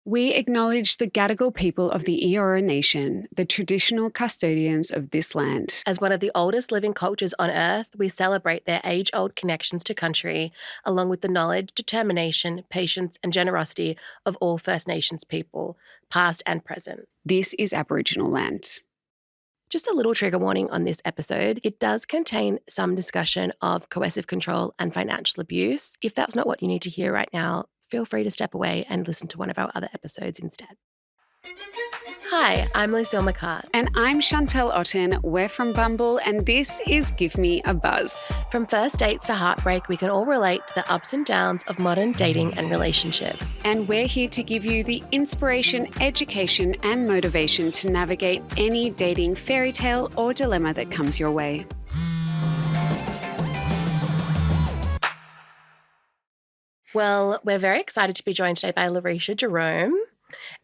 We acknowledge the Gadigal people of the Eora Nation, the traditional custodians of this land. As one of the oldest living cultures on Earth, we celebrate their age-old connections to country, along with the knowledge, determination, patience and generosity of all First Nations people, past and present. This is Aboriginal land. Just a little trigger warning on this episode. It does contain some discussion of coercive control and financial abuse. If that's not what you need to hear right now, feel free to step away and listen to one of our other episodes instead. Hi, I'm Lucille McCart. And I'm Chantelle Otten. We're from Bumble, and this is Give Me a Buzz. From first dates to heartbreak, we can all relate to the ups and downs of modern dating and relationships. And we're here to give you the inspiration, education, and motivation to navigate any dating fairy tale or dilemma that comes your way. Well, we're very excited to be joined today by Larisha Jerome,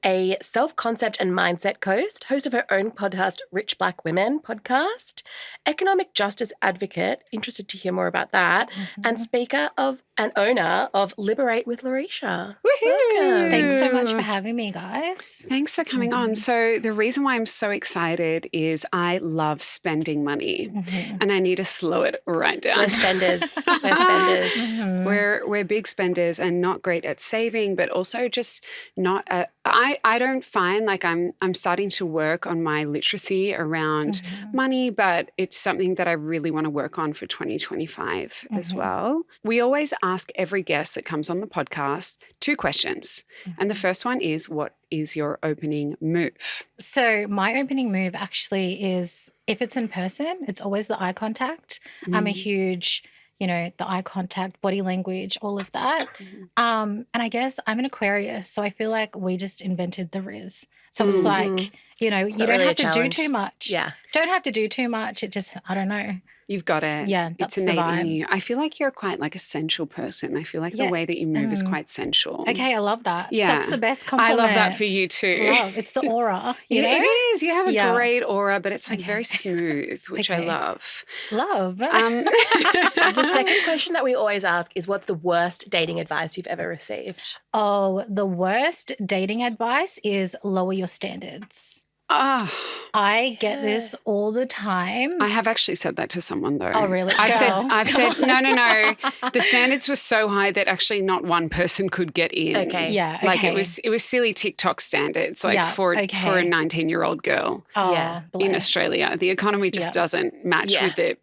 a self-concept and mindset coach, host of her own podcast, Rich Black Women podcast, economic justice advocate, interested to hear more about that, and speaker of and owner of Liberate with Larisha. Woohoo! Thanks so much for having me, guys. Thanks for coming on. So the reason why I'm so excited is I love spending money and I need to slow it right down. We're spenders. We're spenders. We're big spenders and not great at saving, but also just not I don't find like I'm starting to work on my literacy around money, but it's something that I really want to work on for 2025 as well. We always ask every guest that comes on the podcast 2 questions. And the first one is, what is your opening move? So my opening move actually is, if it's in person, it's always the eye contact. I'm a huge, the eye contact, body language, all of that. And I guess I'm an Aquarius, so I feel like we just invented the Riz. So it's like, you don't really have to do too much. Yeah. Don't have to do too much. It just, I don't know. You've got it. Yeah, that's it's the innate vibe. in you. I feel like you're quite like a sensual person. I feel like the way that you move is quite sensual. Okay, I love that. Yeah. That's the best compliment. I love that for you too. Love. It's the aura, you know? It is. You have a great aura, but it's like very smooth, which I love. Love. The second question that we always ask is, what's the worst dating advice you've ever received? Oh, the worst dating advice is lower your standards. Oh, I get this all the time. I have actually said that to someone though. Oh, really? I've said, no. The standards were so high that actually not one person could get in. Okay. Yeah. Okay. Like it was silly TikTok standards, like for a 19-year-old girl in Australia. The economy just doesn't match with the,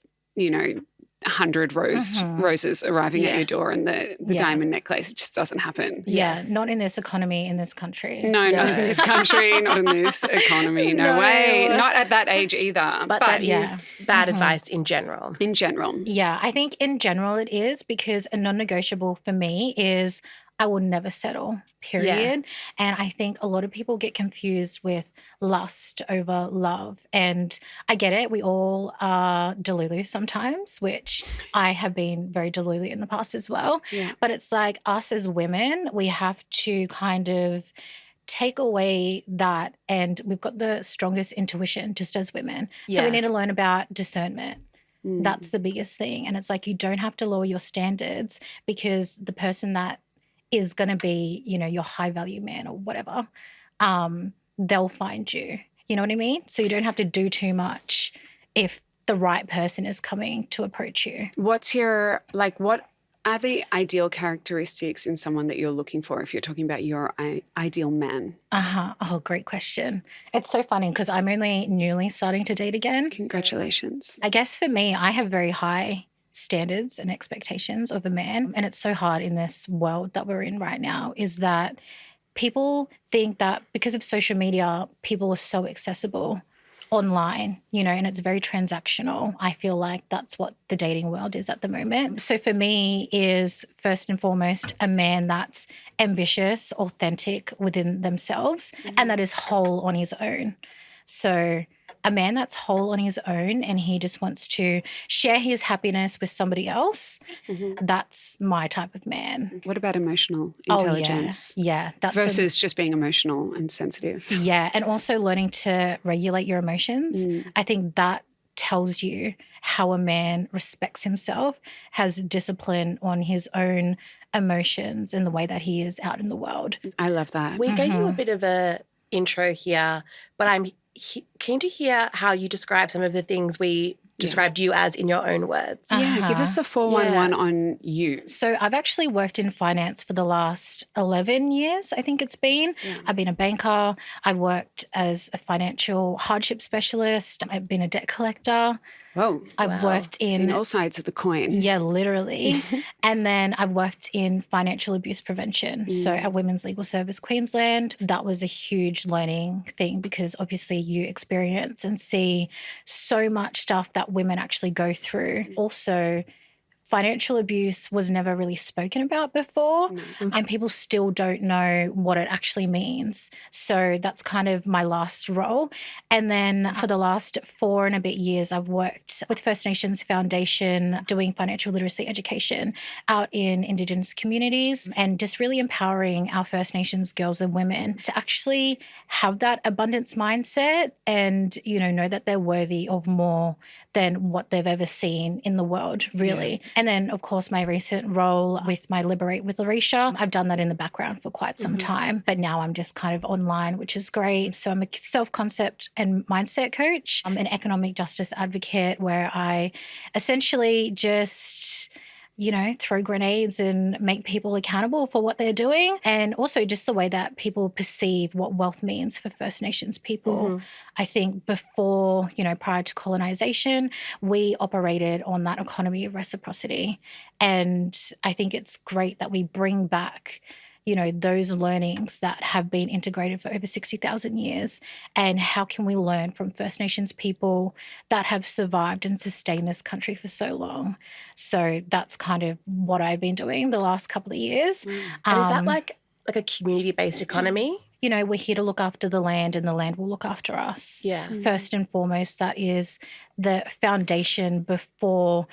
100 roses arriving at your door and the diamond necklace. It just doesn't happen. Yeah, not in this economy, in this country. No, not in this country, not in this economy. No way. Not at that age either. But that is bad advice in general. In general. Yeah, I think in general it is, because a non-negotiable for me is I will never settle, period. And I think a lot of people get confused with lust over love. And I get it. We all are delulu sometimes, which I have been very delulu in the past as well. Yeah. But it's like us as women, we have to kind of take away that, and we've got the strongest intuition just as women. So we need to learn about discernment. That's the biggest thing. And it's like, you don't have to lower your standards, because the person that is going to be, your high value man or whatever, they'll find you. You know what I mean? So you don't have to do too much if the right person is coming to approach you. What are the ideal characteristics in someone that you're looking for if you're talking about your ideal man? Oh, great question. It's so funny because I'm only newly starting to date again. Congratulations. I guess for me, I have very high standards and expectations of a man. And it's so hard in this world that we're in right now, is that people think that because of social media, people are so accessible online, and it's very transactional. I feel like that's what the dating world is at the moment. So for me is, first and foremost, a man that's ambitious, authentic within themselves, and that is whole on his own. So a man that's whole on his own and he just wants to share his happiness with somebody else, that's my type of man. What about emotional intelligence? Yeah. That's versus just being emotional and sensitive. Yeah, and also learning to regulate your emotions. I think that tells you how a man respects himself, has discipline on his own emotions and the way that he is out in the world. I love that. We gave you a bit of a intro here, but I'm keen to hear how you describe some of the things we described you as in your own words. Yeah, give us a 411 on you. So I've actually worked in finance for the last 11 years, I think it's been. Yeah. I've been a banker. I've worked as a financial hardship specialist. I've been a debt collector. Whoa. I've worked in all sides of the coin. Yeah, literally. And then I've worked in financial abuse prevention. So at Women's Legal Service Queensland, that was a huge learning thing because obviously you experience and see so much stuff that women actually go through. Also, financial abuse was never really spoken about before, and people still don't know what it actually means. So that's kind of my last role. And then for the last 4 and a bit years, I've worked with First Nations Foundation doing financial literacy education out in Indigenous communities and just really empowering our First Nations girls and women to actually have that abundance mindset and, you know that they're worthy of more than what they've ever seen in the world, really. Yeah. And then, of course, my recent role with my Liberate with Larisha, I've done that in the background for quite some time, but now I'm just kind of online, which is great. So I'm a self-concept and mindset coach. I'm an economic justice advocate where I essentially just throw grenades and make people accountable for what they're doing. And also just the way that people perceive what wealth means for First Nations people. I think before, prior to colonization, we operated on that economy of reciprocity. And I think it's great that we bring back those learnings that have been integrated for over 60,000 years, and how can we learn from First Nations people that have survived and sustained this country for so long. So that's kind of what I've been doing the last couple of years. And is that like a community-based economy? We're here to look after the land and the land will look after us. Yeah. First and foremost, that is the foundation before,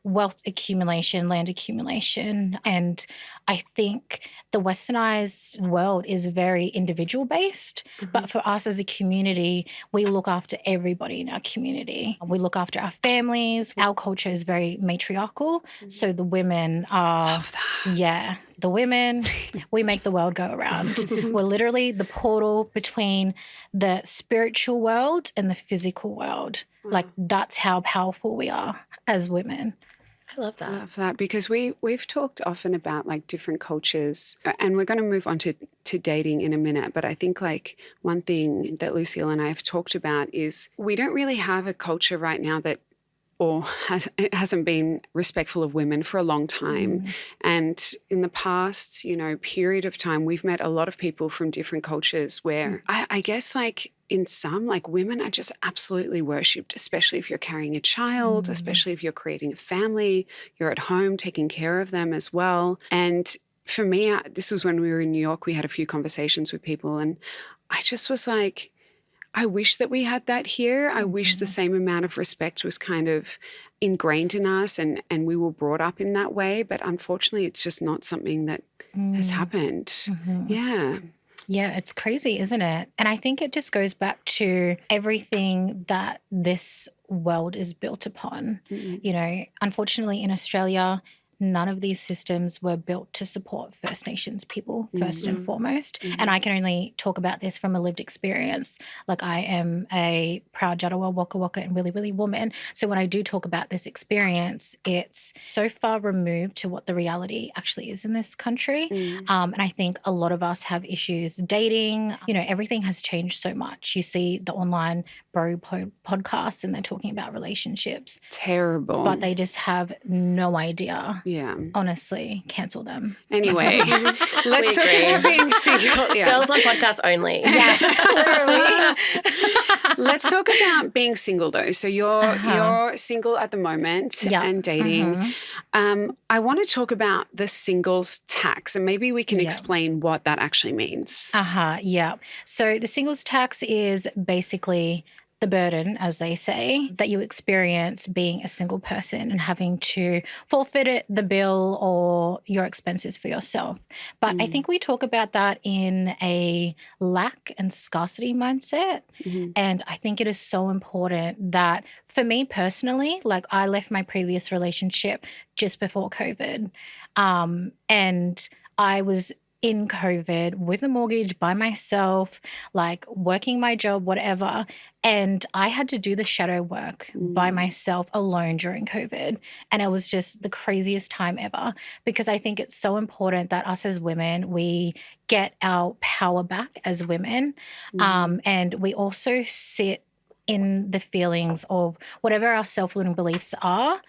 wealth accumulation, land accumulation. And I think the westernized world is very individual based, but for us as a community, we look after everybody in our community. We look after our families. Our culture is very matriarchal. So the women are, the women, we make the world go around. We're literally the portal between the spiritual world and the physical world. Like that's how powerful we are as women. I love that. I love that because we've talked often about like different cultures, and we're going to move on to dating in a minute. But I think like one thing that Lucille and I have talked about is we don't really have a culture right now that it hasn't been respectful of women for a long time. And in the past, period of time, we've met a lot of people from different cultures where I guess like in some, like women are just absolutely worshipped, especially if you're carrying a child, especially if you're creating a family, you're at home taking care of them as well. And for me, this was when we were in New York, we had a few conversations with people and I just was like, I wish that we had that here. I wish the same amount of respect was kind of ingrained in us and we were brought up in that way. But unfortunately, it's just not something that has happened. Yeah. Yeah, it's crazy, isn't it? And I think it just goes back to everything that this world is built upon. Unfortunately in Australia, none of these systems were built to support First Nations people first and foremost. And I can only talk about this from a lived experience. Like I am a proud Jaddawal Waka Waka and Willy Willy woman. So when I do talk about this experience, it's so far removed to what the reality actually is in this country. And I think a lot of us have issues dating. Everything has changed so much. You see the online bro podcasts and they're talking about relationships. Terrible. But they just have no idea. Yeah. Honestly, cancel them. Anyway, let's talk about being single. Yeah. Girls on podcast only. Yeah, literally. Let's talk about being single though. So you're single at the moment and dating. I want to talk about the singles tax and maybe we can explain what that actually means. Yeah. So the singles tax is basically the burden, as they say, that you experience being a single person and having to forfeit the bill or your expenses for yourself. But I think we talk about that in a lack and scarcity mindset. And I think it is so important that for me personally, like I left my previous relationship just before COVID. And I was in COVID with a mortgage by myself, like working my job, whatever. And I had to do the shadow work by myself alone during COVID. And it was just the craziest time ever, because I think it's so important that us as women, we get our power back as women. And we also sit in the feelings of whatever our self-limiting beliefs are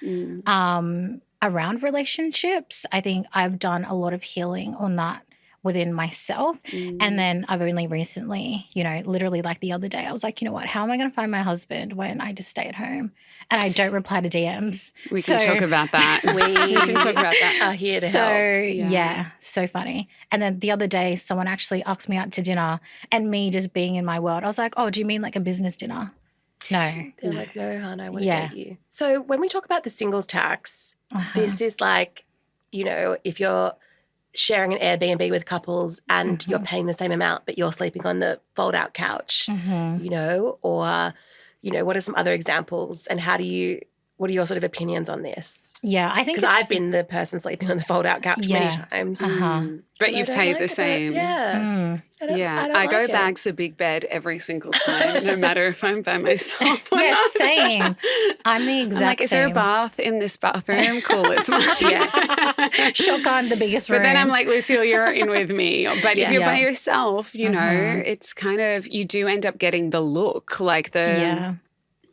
around relationships. I think I've done a lot of healing on that within myself. And then I've only recently, literally like the other day, I was like, you know what, how am I going to find my husband when I just stay at home and I don't reply to DMs? We can talk about that. We can talk about that. Are here to help. Yeah, so funny. And then the other day, someone actually asked me out to dinner, and me just being in my world, I was like, oh, do you mean like a business dinner? No. They're like, no, hon, I want to date you. So when we talk about the singles tax, this is like, if you're sharing an Airbnb with couples and you're paying the same amount but you're sleeping on the fold-out couch, or, what are some other examples, and what are your sort of opinions on this? Yeah, I think because I've been the person sleeping on the fold-out couch many times. But you've paid the same. I go back to big bed every single time, no matter if I'm by myself or not. Same. I'm the exact I'm like, is there a bath in this bathroom? Cool, it's mine. Shotgun, the biggest room. But then I'm like, Lucille, you're in with me. But if you're by yourself, it's kind of, you do end up getting the look, like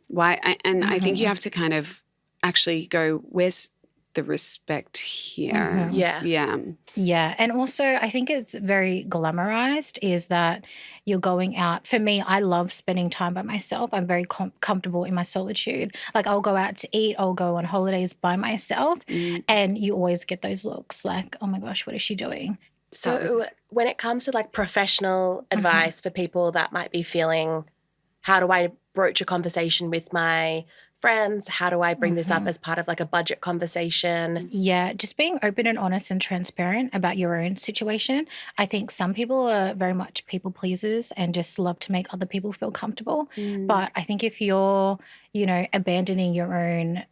why. I think you have to kind of actually go, where's the respect here? Yeah. And also I think it's very glamorized, is that you're going out. For me, I love spending time by myself. I'm very comfortable in my solitude. Like I'll go out to eat, I'll go on holidays by myself, and you always get those looks like, oh my gosh, what is she doing? So when it comes to like professional advice for people that might be feeling, how do I broach a conversation with my friends? How do I bring this up as part of like a budget conversation? Yeah, just being open and honest and transparent about your own situation. I think some people are very much people pleasers and just love to make other people feel comfortable. But I think if you're, abandoning your own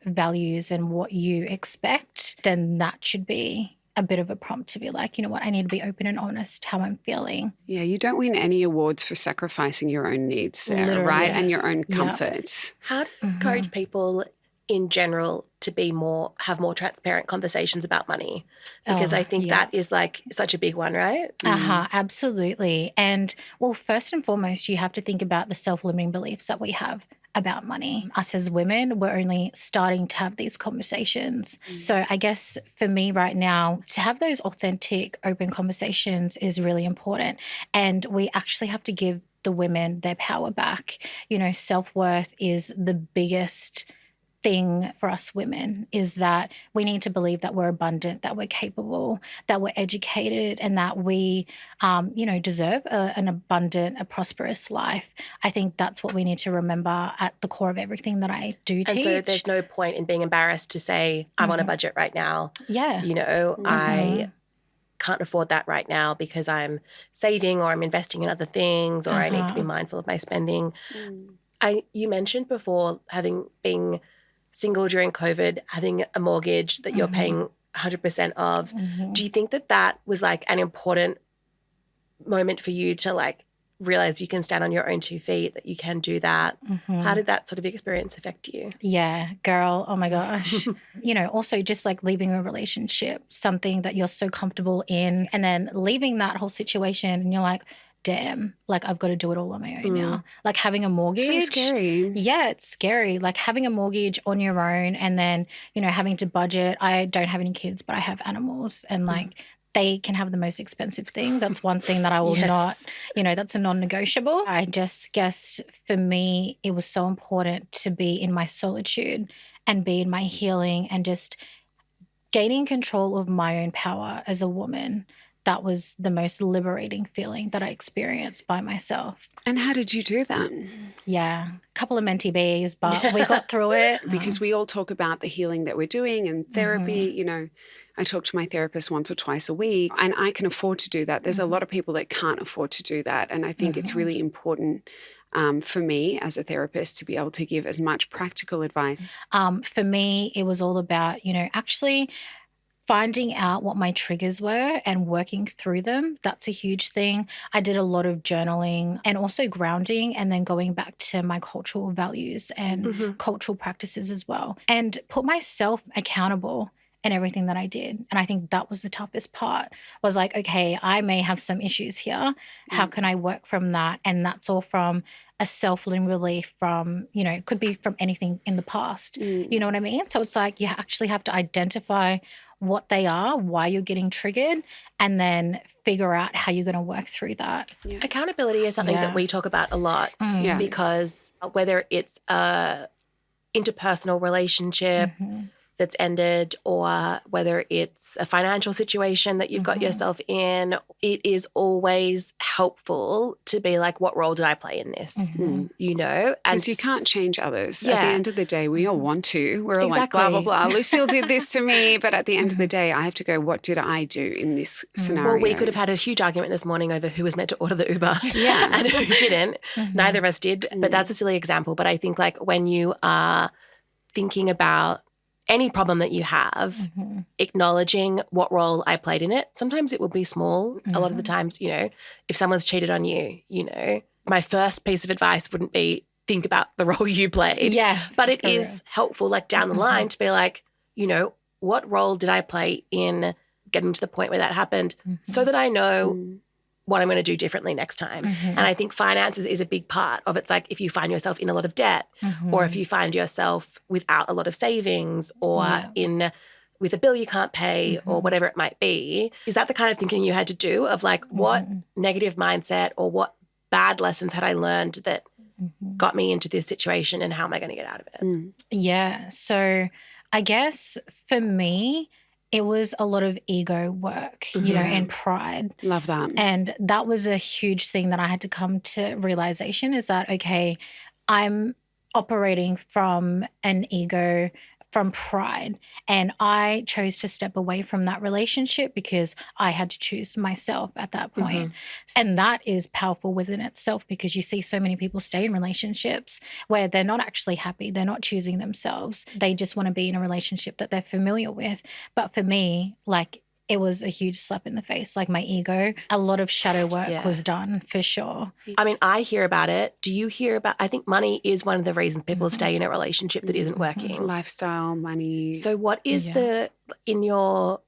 values and what you expect, then that should be a bit of a prompt to be like, you know what, I need to be open and honest how I'm feeling. Yeah, you don't win any awards for sacrificing your own needs there, literally, right? And your own comfort. How do you encourage people in general to have more transparent conversations about money? Because I think that is like such a big one, right? Absolutely. And well, first and foremost, you have to think about the self-limiting beliefs that we have about money. Us as women, we're only starting to have these conversations. So I guess for me right now, to have those authentic, open conversations is really important. And we actually have to give the women their power back. Self-worth is the biggest thing for us women, is that we need to believe that we're abundant, that we're capable, that we're educated, and that we, deserve an abundant, a prosperous life. I think that's what we need to remember at the core of everything that I do teach. And so there's no point in being embarrassed to say, I'm on a budget right now. Yeah. I can't afford that right now because I'm saving or I'm investing in other things or I need to be mindful of my spending. You mentioned before being single during COVID, having a mortgage that you're paying 100% of. Do you think that was like an important moment for you to like realize you can stand on your own 2 feet, that you can do that? How did that sort of experience affect you? Yeah, girl, oh my gosh. Also just like leaving a relationship, something that you're so comfortable in, and then leaving that whole situation and you're like, damn, like I've got to do it all on my own now. Like having a mortgage. It's very scary. Yeah, it's scary. Like having a mortgage on your own and then, having to budget. I don't have any kids, but I have animals, and like they can have the most expensive thing. That's one thing that I will not, that's a non-negotiable. I just guess for me, it was so important to be in my solitude and be in my healing and just gaining control of my own power as a woman. that was the most liberating feeling that I experienced by myself. And how did you do that? Yeah, a couple of mentee bees, but we got through it. Because we all talk about the healing that we're doing and therapy. You know, I talk to my therapist once or twice a week, and I can afford to do that. There's a lot of people that can't afford to do that. And I think it's really important for me as a therapist to be able to give as much practical advice. For me, it was all about, actually finding out what my triggers were and working through them. That's a huge thing. I did a lot of journaling and also grounding, and then going back to my cultural values and cultural practices as well, and put myself accountable in everything that I did. And I think that was the toughest part, was like, okay, I may have some issues here. How can I work from that? And that's all from a self-limiting relief from, it could be from anything in the past. You know what I mean? So it's like you actually have to identify what they are, why you're getting triggered, and then figure out how you're going to work through that. Yeah. Accountability is something that we talk about a lot because whether it's a interpersonal relationship that's ended, or whether it's a financial situation that you've got yourself in, it is always helpful to be like, what role did I play in this? Because you can't change others. At the end of the day, we all want to. We're all like, blah, blah, blah. Lucille did this to me. But at the end of the day, I have to go, what did I do in this scenario? Well, we could have had a huge argument this morning over who was meant to order the Uber and who didn't. Neither of us did. But that's a silly example. But I think like when you are thinking about any problem that you have, acknowledging what role I played in it. Sometimes it will be small. A lot of the times, if someone's cheated on you, my first piece of advice wouldn't be think about the role you played. Yeah. But it is helpful, like down the line, to be like, what role did I play in getting to the point where that happened, so that I know what I'm going to do differently next time. And I think finances is a big part of it. It's like if you find yourself in a lot of debt, or if you find yourself without a lot of savings, or with a bill you can't pay, or whatever it might be, is that the kind of thinking you had to do of like what negative mindset or what bad lessons had I learned that got me into this situation, and how am I going to get out of it? Yeah. So I guess for me, it was a lot of ego work, and pride. Love that. And that was a huge thing that I had to come to realization, is that, okay, I'm operating from an ego, from pride. And I chose to step away from that relationship because I had to choose myself at that point. And that is powerful within itself, because you see so many people stay in relationships where they're not actually happy. They're not choosing themselves. They just want to be in a relationship that they're familiar with. But for me, like, it was a huge slap in the face, like my ego. A lot of shadow work was done, for sure. I mean, I hear about it. Do you hear about, I think money is one of the reasons people stay in a relationship that isn't working. Lifestyle, money. So what is in your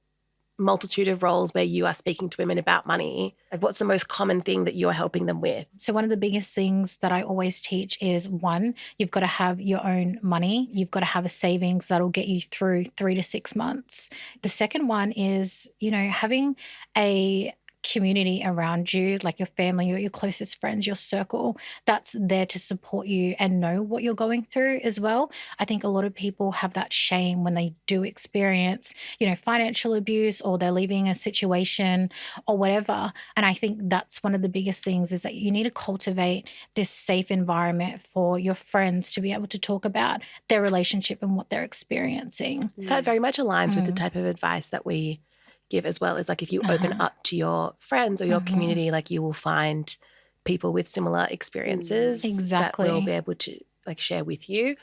multitude of roles where you are speaking to women about money, like what's the most common thing that you're helping them with? So one of the biggest things that I always teach is, one, you've got to have your own money. You've got to have a savings that'll get you through 3 to 6 months. The second one is, having a community around you, like your family or your closest friends, your circle, that's there to support you and know what you're going through as well. I think a lot of people have that shame when they do experience, financial abuse, or they're leaving a situation or whatever. And I think that's one of the biggest things, is that you need to cultivate this safe environment for your friends to be able to talk about their relationship and what they're experiencing. That very much aligns with the type of advice that we give as well. Is like if you open up to your friends or your community, like you will find people with similar experiences that will be able to like share with you.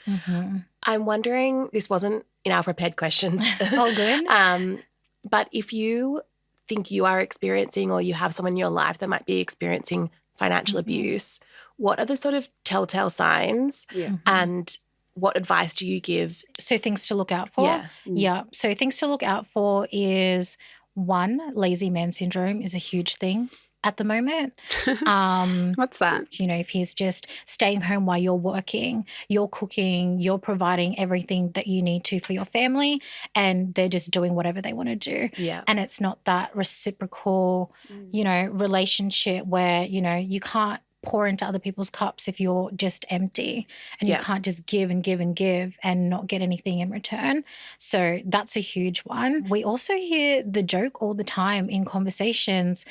I'm wondering, this wasn't in our prepared questions. Oh, good. But if you think you are experiencing, or you have someone in your life that might be experiencing financial abuse, what are the sort of telltale signs and what advice do you give? So things to look out for? Yeah. So things to look out for is, one, lazy man syndrome is a huge thing at the moment. What's that? If he's just staying home while you're working, you're cooking, you're providing everything that you need to for your family, and they're just doing whatever they want to do. Yeah. And it's not that reciprocal, relationship where, you can't pour into other people's cups if you're just empty, and you can't just give and give and give and not get anything in return. So that's a huge one. We also hear the joke all the time in conversations.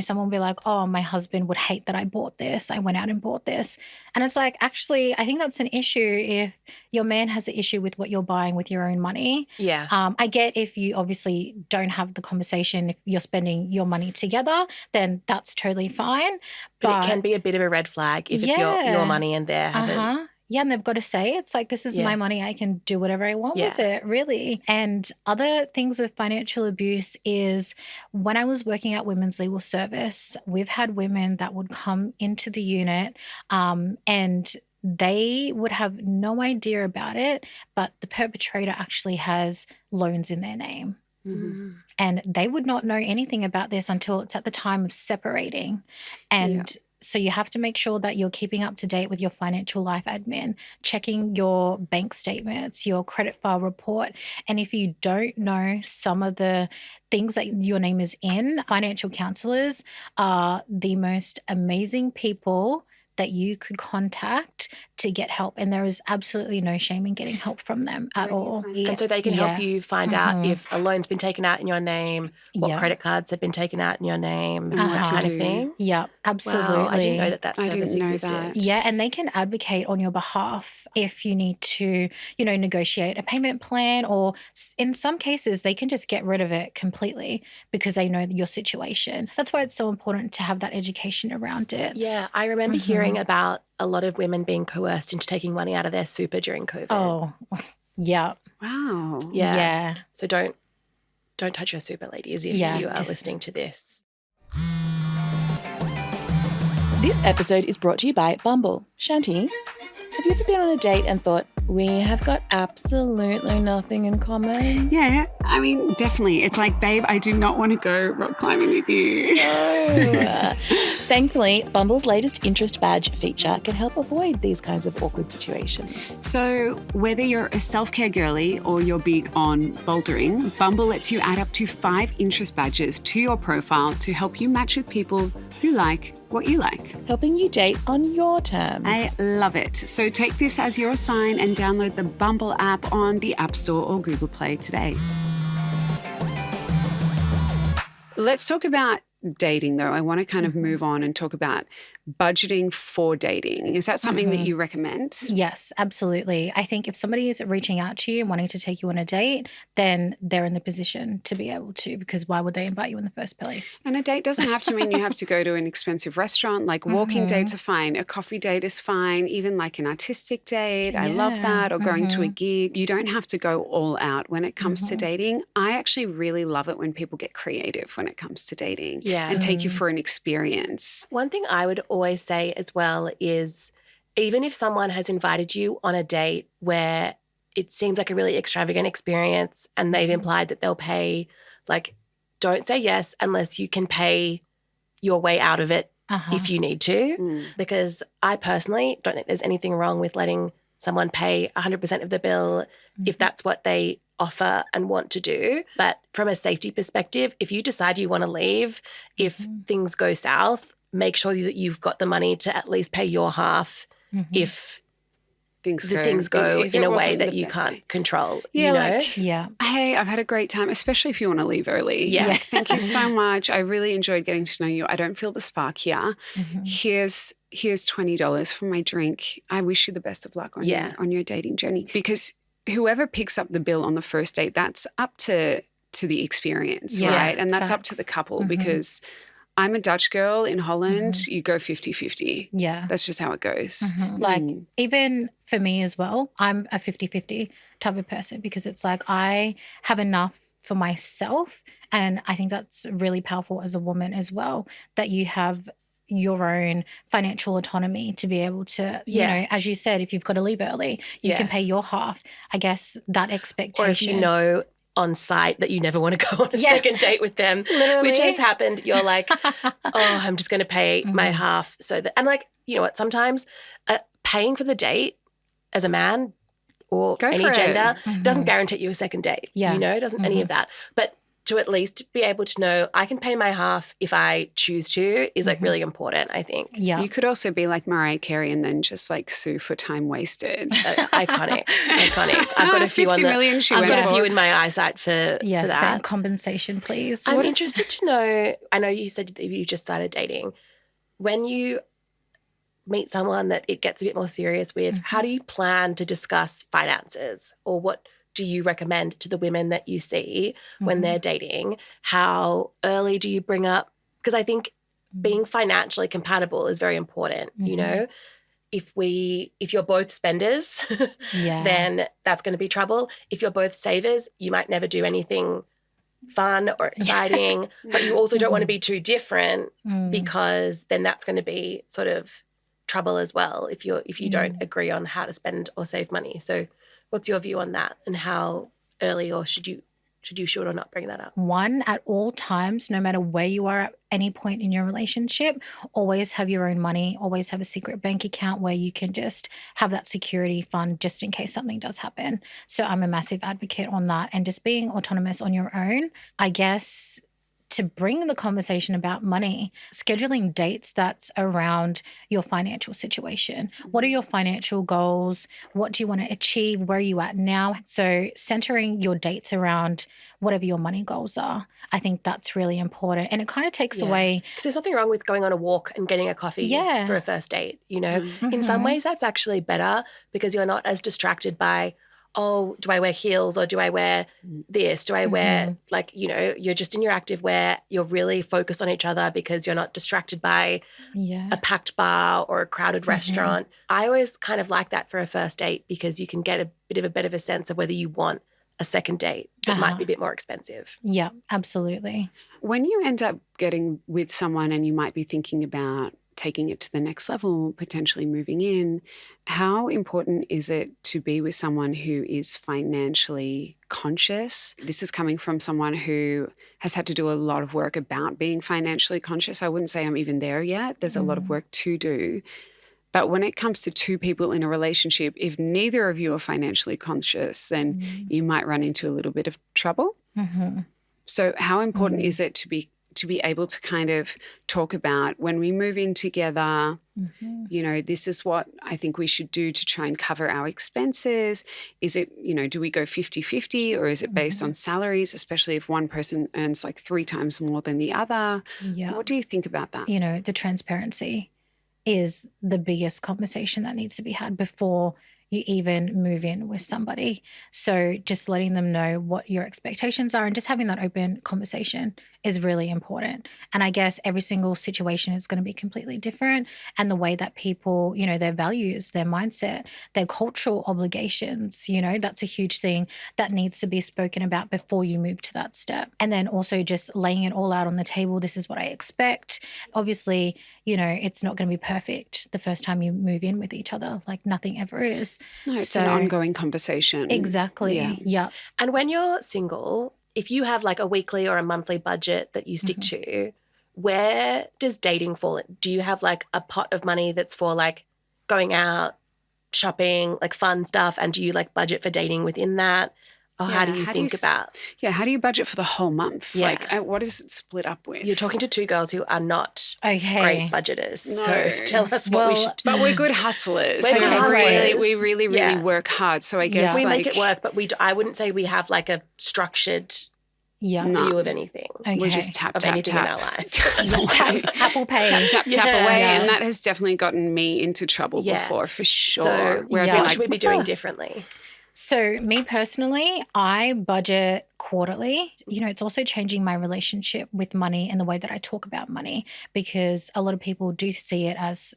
Someone will be like, oh, my husband would hate that I bought this. I went out and bought this. And it's like, actually, I think that's an issue if your man has an issue with what you're buying with your own money. Yeah. I get if you obviously don't have the conversation, if you're spending your money together, then that's totally fine. But it can be a bit of a red flag if it's your money and they're having... Yeah, and they've got to say, it's like, this is my money. I can do whatever I want with it, really. And other things of financial abuse is when I was working at Women's Legal Service, we've had women that would come into the unit and they would have no idea about it, but the perpetrator actually has loans in their name. Mm-hmm. And they would not know anything about this until it's at the time of separating. And so you have to make sure that you're keeping up to date with your financial life admin, checking your bank statements, your credit file report. And if you don't know some of the things that your name is in, financial counselors are the most amazing people that you could contact to get help. And there is absolutely no shame in getting help from them at all. And so they can help you find out if a loan's been taken out in your name, what credit cards have been taken out in your name, that kind of thing. Yeah, absolutely. Wow, I didn't know that service existed. Yeah, and they can advocate on your behalf if you need to, negotiate a payment plan, or in some cases they can just get rid of it completely because they know your situation. That's why it's so important to have that education around it. Yeah, I remember hearing about a lot of women being coerced into taking money out of their super during COVID. Oh, yeah. Wow. Yeah. So don't touch your super, ladies, if you are listening to this. This episode is brought to you by Bumble. Shanti, have you ever been on a date and thought, we have got absolutely nothing in common? Yeah, I mean, definitely. It's like, babe, I do not want to go rock climbing with you. No. Thankfully, Bumble's latest interest badge feature can help avoid these kinds of awkward situations. So whether you're a self-care girly or you're big on bouldering, Bumble lets you add up to 5 interest badges to your profile to help you match with people who like what you like. Helping you date on your terms. I love it. So take this as your sign and download the Bumble app on the App Store or Google Play today. Let's talk about dating, though. I want to kind of move on and talk about budgeting for dating. Is that something that you recommend? Yes, absolutely. I think if somebody is reaching out to you and wanting to take you on a date, then they're in the position to be able to, because why would they invite you in the first place? And a date doesn't have to mean you have to go to an expensive restaurant. Like walking dates are fine. A coffee date is fine. Even like an artistic date. I love that. Or going to a gig. You don't have to go all out when it comes to dating. I actually really love it when people get creative when it comes to dating and take you for an experience. One thing I would always say as well is, even if someone has invited you on a date where it seems like a really extravagant experience and they've implied that they'll pay, like, don't say yes unless you can pay your way out of it if you need to. Because I personally don't think there's anything wrong with letting someone pay 100% of the bill if that's what they offer and want to do. But from a safety perspective, if you decide you want to leave, if things go south, make sure that you've got the money to at least pay your half if things go in a way that you can't control. Yeah, you know? Hey, I've had a great time, especially if you want to leave early. Yes. Thank you so much. I really enjoyed getting to know you. I don't feel the spark here. Here's $20 for my drink. I wish you the best of luck on your dating journey, because whoever picks up the bill on the first date, that's up to the experience, right? And that's up to the couple, because I'm a Dutch girl in Holland. You go 50-50. Yeah. That's just how it goes. Like, even for me as well, I'm a 50-50 type of person, because it's like I have enough for myself. And I think that's really powerful as a woman as well, that you have your own financial autonomy to be able to, you know, as you said, if you've got to leave early, you can pay your half. I guess that expectation. Or if you know on site that you never want to go on a second date with them, which has happened, you're like, oh, I'm just going to pay my half. So that, and like, you know what, sometimes paying for the date as a man or any gender doesn't guarantee you a second date. You know, it doesn't any of that. But to at least be able to know I can pay my half if I choose to is like really important, I think. Yeah. You could also be like Mariah Carey and then just like sue for time wasted. Iconic. I've got a few 50 million she I've went got a for. few in my eyesight for Same that. compensation, please. I'm interested to know, I know you said that you just started dating. When you meet someone that it gets a bit more serious with, how do you plan to discuss finances, or what do you recommend to the women that you see when they're dating? How early do you bring up? Because I think being financially compatible is very important, you know? If you're both spenders, then that's going to be trouble. If you're both savers, you might never do anything fun or exciting, but you also don't want to be too different because then that's going to be sort of trouble as well if you don't agree on how to spend or save money. So what's your view on that, and how early, or should you or not bring that up? One, at all times, no matter where you are at any point in your relationship, always have your own money, always have a secret bank account where you can just have that security fund just in case something does happen. So I'm a massive advocate on that. And just being autonomous on your own, I guess, to bring the conversation about money, scheduling dates that's around your financial situation. What are your financial goals? What do you want to achieve? Where are you at now? So centering your dates around whatever your money goals are, I think that's really important. And it kind of takes away... Because there's nothing wrong with going on a walk and getting a coffee for a first date, you know? In some ways that's actually better because you're not as distracted by, oh, do I wear heels or do I wear this? Do I wear, like, you know, you're just in your active wear. You're really focused on each other because you're not distracted by a packed bar or a crowded restaurant. I always kind of like that for a first date because you can get a bit of a better sense of whether you want a second date that might be a bit more expensive. Yeah, absolutely. When you end up getting with someone and you might be thinking about taking it to the next level, potentially moving in, how important is it to be with someone who is financially conscious? This is coming from someone who has had to do a lot of work about being financially conscious. I wouldn't say I'm even there yet. There's a lot of work to do. But when it comes to two people in a relationship, if neither of you are financially conscious, then you might run into a little bit of trouble. So how important is it to be able to kind of talk about when we move in together, you know, this is what I think we should do to try and cover our expenses. Is it, you know, do we go 50-50 or is it based on salaries, especially if one person earns like 3 times more than the other? What do you think about that? You know, the transparency is the biggest conversation that needs to be had before you even move in with somebody. So just letting them know what your expectations are and just having that open conversation is really important. And I guess every single situation is going to be completely different. And the way that people, you know, their values, their mindset, their cultural obligations, you know, that's a huge thing that needs to be spoken about before you move to that step. And then also just laying it all out on the table. This is what I expect. Obviously, you know, it's not going to be perfect the first time you move in with each other. Like nothing ever is. No, it's an ongoing conversation. Exactly. Yeah. And when you're single, if you have like a weekly or a monthly budget that you stick to, where does dating fall in? Do you have like a pot of money that's for like going out, shopping, like fun stuff? And do you like budget for dating within that? Or how do you think about? Yeah, how do you budget for the whole month? Yeah. Like what is it split up with? You're talking to two girls who are not great budgeters. No. So tell us what we should do. But we're good hustlers. We're good hustlers. We really work hard. So I guess we make it work, but I wouldn't say we have like a structured view of anything. We just tap anything tap in our life. Apple Pay. Tap away. And that has definitely gotten me into trouble before, for sure. So what should we be doing differently? So me personally, I budget quarterly. You know, it's also changing my relationship with money and the way that I talk about money, because a lot of people do see it as,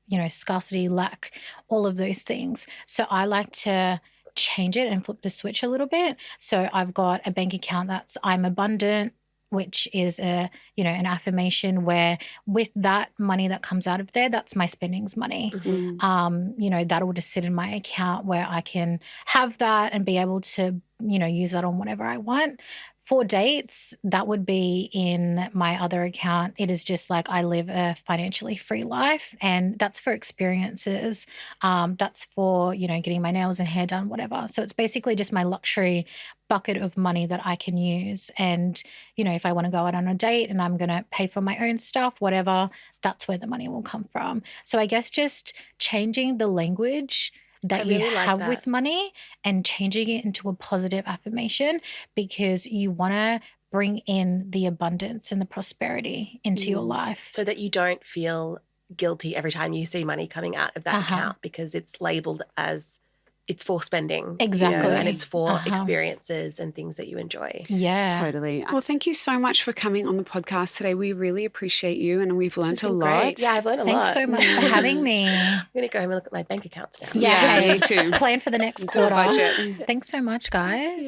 you know, scarcity, lack, all of those things. So I like to change it and flip the switch a little bit. So I've got a bank account that's I'm abundant, which is an affirmation where with that money that comes out of there, that's my spendings money. You know, that will just sit in my account where I can have that and be able to, you know, use that on whatever I want. For dates, that would be in my other account. It is just like I live a financially free life, and that's for experiences. That's for, getting my nails and hair done, whatever. So it's basically just my luxury bucket of money that I can use. And, if I want to go out on a date and I'm going to pay for my own stuff, whatever, that's where the money will come from. So I guess just changing the language that you have with money and changing it into a positive affirmation, because you want to bring in the abundance and the prosperity into your life. So that you don't feel guilty every time you see money coming out of that account, because it's labeled as it's for spending. Exactly. And it's for experiences and things that you enjoy. Yeah. Totally. Well, thank you so much for coming on the podcast today. We really appreciate you, and we've learned a lot. Great. Yeah, I've learned a lot. Thanks so much for having me. I'm going to go home and look at my bank accounts now. Yeah, me too. Plan for the next quarter. Budget. Thanks so much, guys.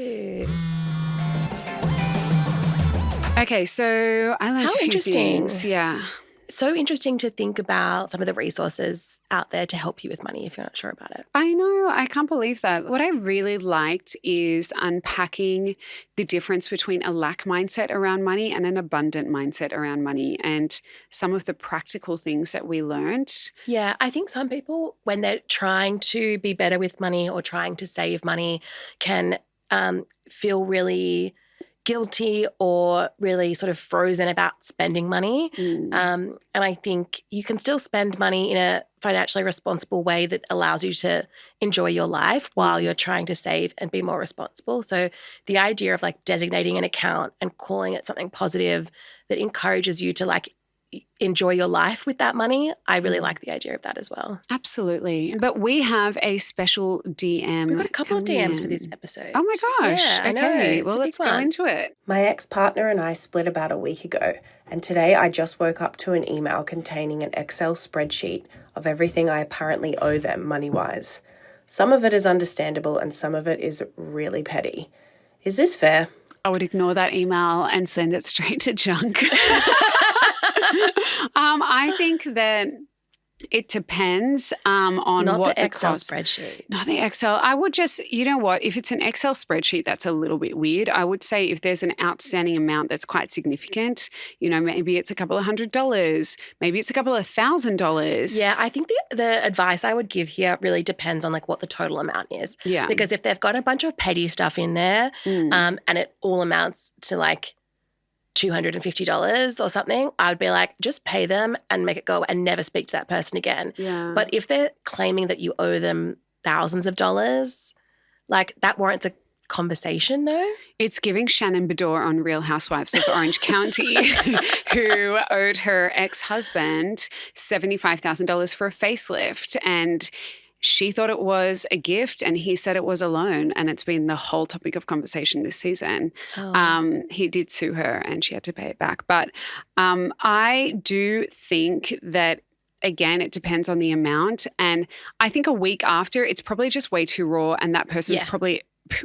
Okay, so I learned a few things. Yeah. So interesting to think about some of the resources out there to help you with money if you're not sure about it. I know. I can't believe that. What I really liked is unpacking the difference between a lack mindset around money and an abundant mindset around money, and some of the practical things that we learned. Yeah, I think some people, when they're trying to be better with money or trying to save money, can feel really guilty or really sort of frozen about spending money. And I think you can still spend money in a financially responsible way that allows you to enjoy your life while you're trying to save and be more responsible. So the idea of like designating an account and calling it something positive that encourages you to like enjoy your life with that money, I really like the idea of that as well. Absolutely. But we have a special DM. We've got a couple of DMs for this episode. Oh my gosh. Yeah, I okay. know. Well, let's go into it. My ex-partner and I split about a week ago, and today I just woke up to an email containing an Excel spreadsheet of everything I apparently owe them money-wise. Some of it is understandable and some of it is really petty. Is this fair? I would ignore that email and send it straight to junk. I think that it depends on Not what the Excel cost. spreadsheet. Not the Excel. I would just, you know what, if it's an Excel spreadsheet, that's a little bit weird. I would say if there's an outstanding amount that's quite significant, maybe it's a couple of $100, maybe it's a couple of $1,000. Yeah, I think the advice I would give here really depends on like what the total amount is. Yeah. Because if they've got a bunch of petty stuff in there and it all amounts to like $250 or something, I would be like, just pay them and make it go and never speak to that person again. Yeah. But if they're claiming that you owe them thousands of dollars, like that warrants a conversation, no? It's giving Shannon Bedore on Real Housewives of Orange County, who owed her ex-husband $75,000 for a facelift, and she thought it was a gift and he said it was a loan, and it's been the whole topic of conversation this season. He did sue her and she had to pay it back. But I do think that, again, it depends on the amount. And I think a week after, it's probably just way too raw and that person's probably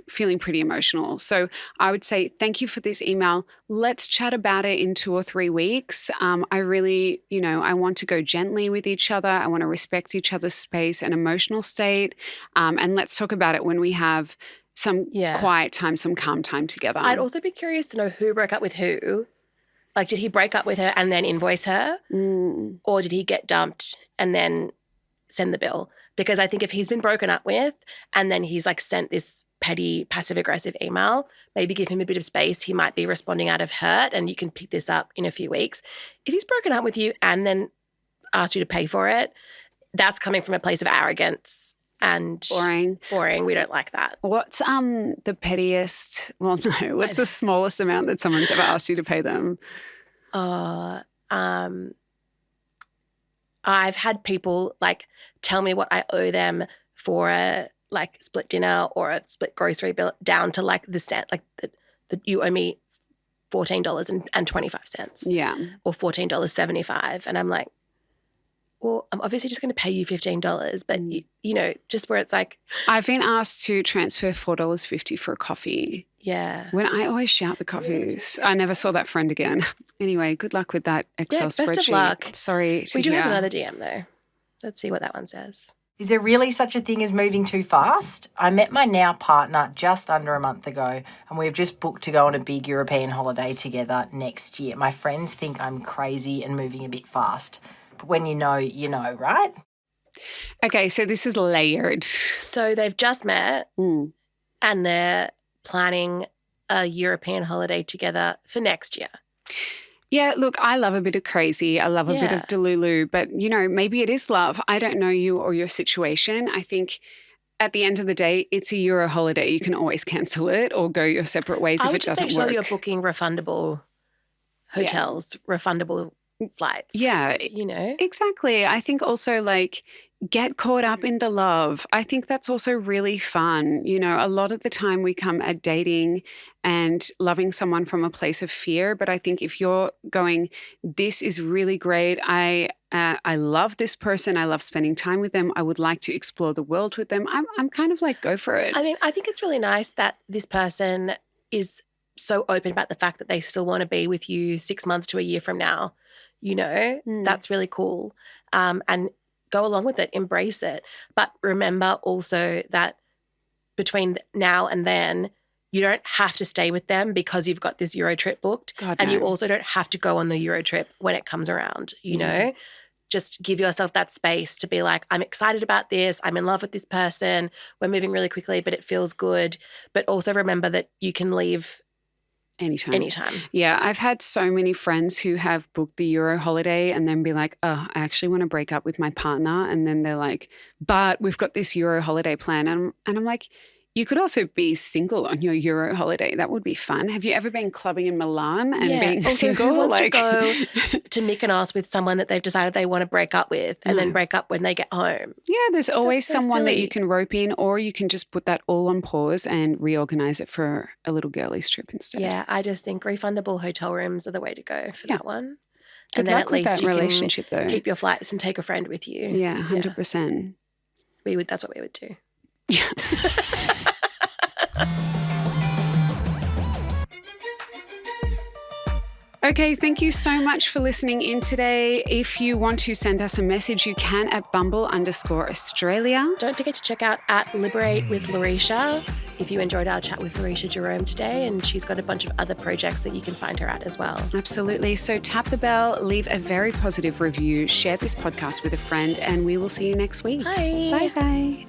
feeling pretty emotional. So I would say, thank you for this email. Let's chat about it in 2 or 3 weeks. I really, I want to go gently with each other. I want to respect each other's space and emotional state. And let's talk about it when we have some quiet time, some calm time together. I'd also be curious to know who broke up with who. Like, did he break up with her and then invoice her? Or did he get dumped and then send the bill? Because I think if he's been broken up with and then he's like sent this petty passive-aggressive email, maybe give him a bit of space. He might be responding out of hurt and you can pick this up in a few weeks. If he's broken up with you and then asked you to pay for it, that's coming from a place of arrogance and boring. We don't like that. What's the pettiest, what's the smallest amount that someone's ever asked you to pay them? I've had people like tell me what I owe them for a like split dinner or a split grocery bill down to like the cent, like that you owe me $14.25. Yeah. Or $14.75. And I'm like, well, I'm obviously just going to pay you $15, but just where it's like. I've been asked to transfer $4.50 for a coffee. Yeah. When I always shout the coffees. I never saw that friend again. Anyway, good luck with that Excel spreadsheet. Best of luck. Sorry to We do hear. have another DM though. Let's see what that one says. Is there really such a thing as moving too fast? I met my now partner just under a month ago and we've just booked to go on a big European holiday together next year. My friends think I'm crazy and moving a bit fast. But when you know, right? Okay, so this is layered. So they've just met and they're planning a European holiday together for next year. Yeah, look, I love a bit of crazy. I love a bit of delulu, but, maybe it is love. I don't know you or your situation. I think at the end of the day, it's a Euro holiday. You can always cancel it or go your separate ways if it doesn't work. Make sure you're booking refundable hotels, refundable flights. Yeah. Exactly. I think also get caught up in the love. I think that's also really fun. A lot of the time we come at dating and loving someone from a place of fear. But I think if you're going, this is really great. I love this person. I love spending time with them. I would like to explore the world with them. I'm kind of go for it. I mean, I think it's really nice that this person is so open about the fact that they still want to be with you 6 months to a year from now. That's really cool. And go along with it, embrace it. But remember also that between now and then, you don't have to stay with them because you've got this Euro trip booked. God, and no. you also don't have to go on the Euro trip when it comes around, know? Just give yourself that space to be like, I'm excited about this. I'm in love with this person. We're moving really quickly, but it feels good. But also remember that you can leave anytime. Yeah, I've had so many friends who have booked the Euro holiday and then be like, oh, I actually want to break up with my partner. And then they're like, but we've got this Euro holiday plan. And I'm like, you could also be single on your Euro holiday. That would be fun. Have you ever been clubbing in Milan and being also, single? Who wants to go to Mykonos with someone that they've decided they want to break up with and then break up when they get home? Yeah, there's always so someone silly. that you can rope in, or you can just put that all on pause and reorganize it for a little girlies trip instead. Yeah, I just think refundable hotel rooms are the way to go for that one. Good and then luck at with least that you relationship, can though. keep your flights and take a friend with you. Yeah, 100%. That's what we would do. Yeah. Okay, thank you so much for listening in today. If you want to send us a message, you can at Bumble_Australia. Don't forget to check out at Liberate with Larisha if you enjoyed our chat with Larisha Jerome today, and she's got a bunch of other projects that you can find her at as well. Absolutely. So tap the bell, leave a very positive review, share this podcast with a friend, and we will see you next week. Bye. Bye-bye.